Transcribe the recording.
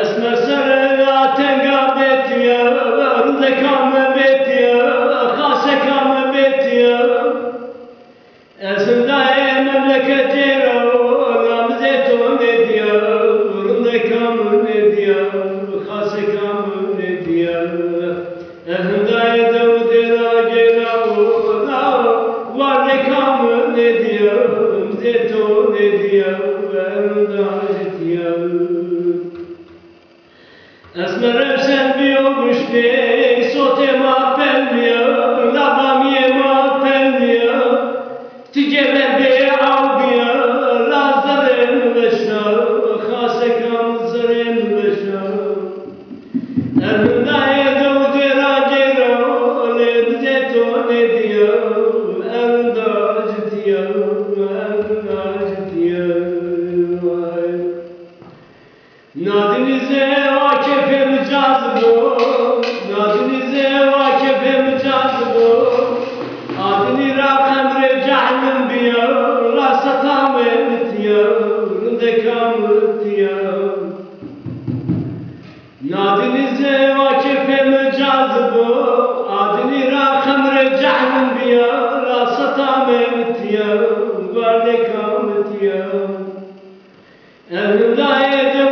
Esmer sarı tenga betiya, rıza kamı betiya, kase kamı betiya. Esmdaye memleketira, namze ton ediya, rıza kamı ediya, kase kamı ediya. Esmdaye davudera gela, varne kamı ediya, namze ton ediya, rıza ediya. Esmer sen biyormuş ne, sote ma pelmiya, labam ye ma pelmiya, tigever be avbiya, lazarem veşna, khase kam zarem veşna. Erdaye davudera gera, lebze to ne diya, erda ciddiya, erda ciddiya. Nadinize vakıfe mücazıbu, nadinize vakıfe mücazıbu. Adini rakam recahlim biya, rasatam emtiya, rındekam rıtiya. Nadinize vakıfe mücazıbu, adini rakam recahlim biya, rasatam emtiya, rındekam rıtiya. Evdaye